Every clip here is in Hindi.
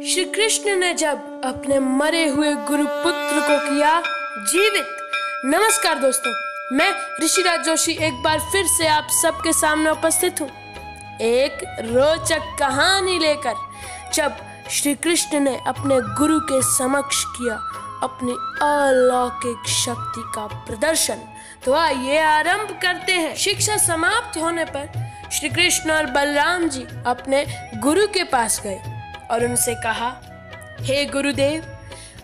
श्री कृष्ण ने जब अपने मरे हुए गुरुपुत्र को किया जीवित। नमस्कार दोस्तों, मैं ऋषिराज जोशी एक बार फिर से आप सबके सामने उपस्थित हूँ एक रोचक कहानी लेकर। जब श्री कृष्ण ने अपने गुरु के समक्ष किया अपनी अलौकिक शक्ति का प्रदर्शन, तो आइए आरंभ करते हैं। शिक्षा समाप्त होने पर श्री कृष्ण और बलराम जी अपने गुरु के पास गए और उनसे कहा, हे गुरुदेव,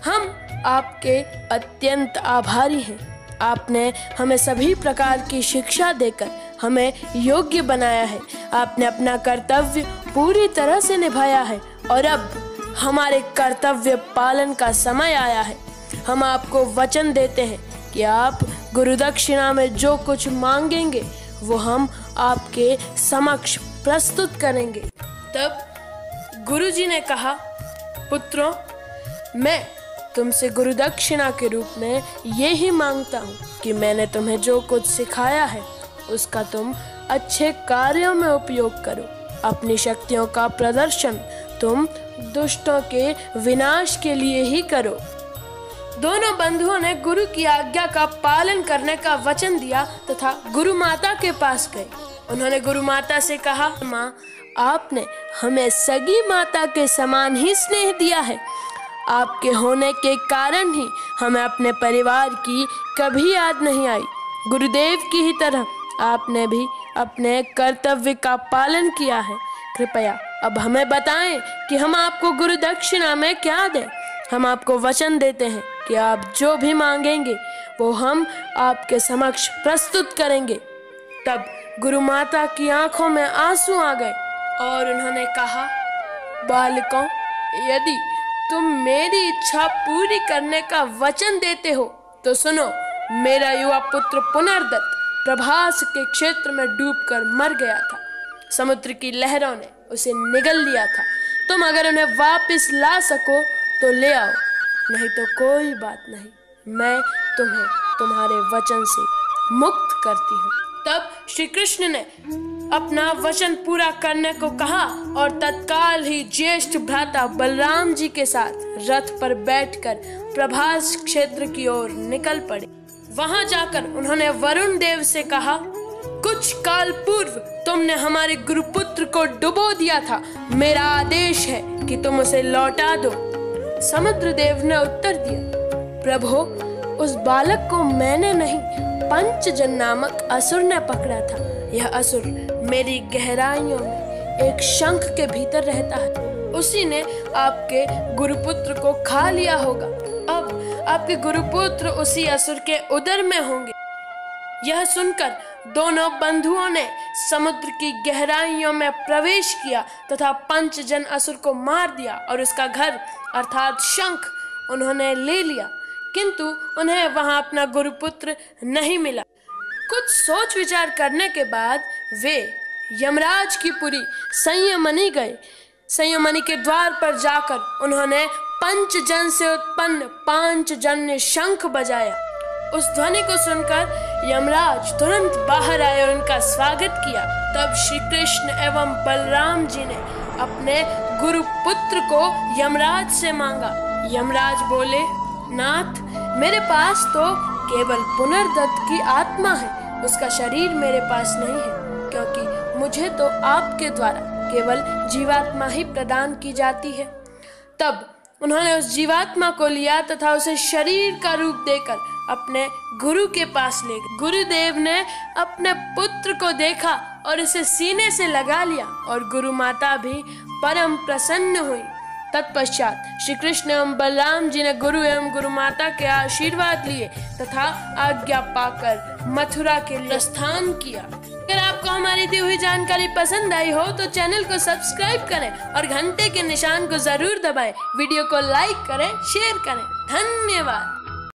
हम आपके अत्यंत आभारी हैं। आपने हमें सभी प्रकार की शिक्षा देकर हमें योग्य बनाया है। आपने अपना कर्तव्य पूरी तरह से निभाया है और अब हमारे कर्तव्य पालन का समय आया है। हम आपको वचन देते हैं कि आप गुरुदक्षिणा में जो कुछ मांगेंगे वो हम आपके समक्ष प्रस्तुत करेंगे। तब गुरुजी ने कहा, पुत्रों, मैं तुमसे गुरुदक्षिणा के रूप में यही मांगता हूँ कि मैंने तुम्हें जो कुछ सिखाया है उसका तुम अच्छे कार्यों में उपयोग करो। अपनी शक्तियों का प्रदर्शन तुम दुष्टों के विनाश के लिए ही करो। दोनों बंधुओं ने गुरु की आज्ञा का पालन करने का वचन दिया तथा गुरु माता के पास गए। उन्होंने गुरु माता से कहा, माँ, आपने हमें सगी माता के समान ही स्नेह दिया है। आपके होने के कारण ही हमें अपने परिवार की कभी याद नहीं आई। गुरुदेव की ही तरह आपने भी अपने कर्तव्य का पालन किया है। कृपया अब हमें बताएं कि हम आपको गुरु दक्षिणा में क्या दें। हम आपको वचन देते हैं कि आप जो भी मांगेंगे वो हम आपके समक्ष प्रस्तुत करेंगे। तब गुरु माता की आंखों में आंसू आ गए और उन्होंने कहा, बालकों, यदि तुम मेरी इच्छा पूरी करने का वचन देते हो तो सुनो। मेरा युवा पुत्र पुनर्दत्त प्रभास के क्षेत्र में डूबकर मर गया था। समुद्र की लहरों ने उसे निगल लिया था। तुम अगर उन्हें वापस ला सको तो ले आओ, नहीं तो कोई बात नहीं, मैं तुम्हें तुम्हारे वचन से मुक्त करती हूँ। तब श्री कृष्ण ने अपना वचन पूरा करने को कहा और तत्काल ही ज्येष्ठ भ्राता बलराम जी के साथ रथ पर बैठकर प्रभास क्षेत्र की ओर निकल पड़े। वहां जाकर उन्होंने वरुण देव से कहा, कुछ काल पूर्व तुमने हमारे गुरुपुत्र को डुबो दिया था। मेरा आदेश है कि तुम उसे लौटा दो। समुद्र देव ने उत्तर दिया, प्रभु, उस बालक को मैंने नहीं, पंचजन नामक असुर ने पकड़ा था। यह असुर मेरी गहराइयों में एक शंख के भीतर रहता है। उसी ने आपके गुरुपुत्र को खा लिया होगा। अब आपके गुरुपुत्र उसी असुर के उदर में होंगे। यह सुनकर दोनों बंधुओं ने समुद्र की गहराइयों में प्रवेश किया तथा पंचजन असुर को मार दिया और उसका घर अर्थात शंख उन्होंने ले लिया, किंतु उन्हें वहां अपना गुरुपुत्र नहीं मिला। कुछ सोच विचार करने के बाद वे यमराज की पुरी संयमनी गए। संयमनी के द्वार पर जाकर उन्होंने पंचजन से उत्पन्न पांचजन्य शंख बजाया। उस ध्वनि को सुनकर यमराज तुरंत बाहर आए और उनका स्वागत किया। तब श्री कृष्ण एवं बलराम जी ने अपने गुरुपुत्र को यमराज से मांगा। यमराज बोले, नाथ, मेरे पास तो केवल पुनर्दत्त की आत्मा है, उसका शरीर मेरे पास नहीं है, क्योंकि मुझे तो आपके द्वारा केवल जीवात्मा ही प्रदान की जाती है। तब उन्होंने उस जीवात्मा को लिया तथा उसे शरीर का रूप देकर अपने गुरु के पास ले गए। गुरुदेव ने अपने पुत्र को देखा और इसे सीने से लगा लिया और गुरु माता भी परम प्रसन्न हुई। तत्पश्चात श्री कृष्ण एवं बलराम जी ने गुरु एवं गुरु माता के आशीर्वाद लिए तथा आज्ञा पाकर मथुरा के लिए प्रस्थान किया। अगर आपको हमारी दी हुई जानकारी पसंद आई हो तो चैनल को सब्सक्राइब करें और घंटे के निशान को जरूर दबाएं। वीडियो को लाइक करें, शेयर करें। धन्यवाद।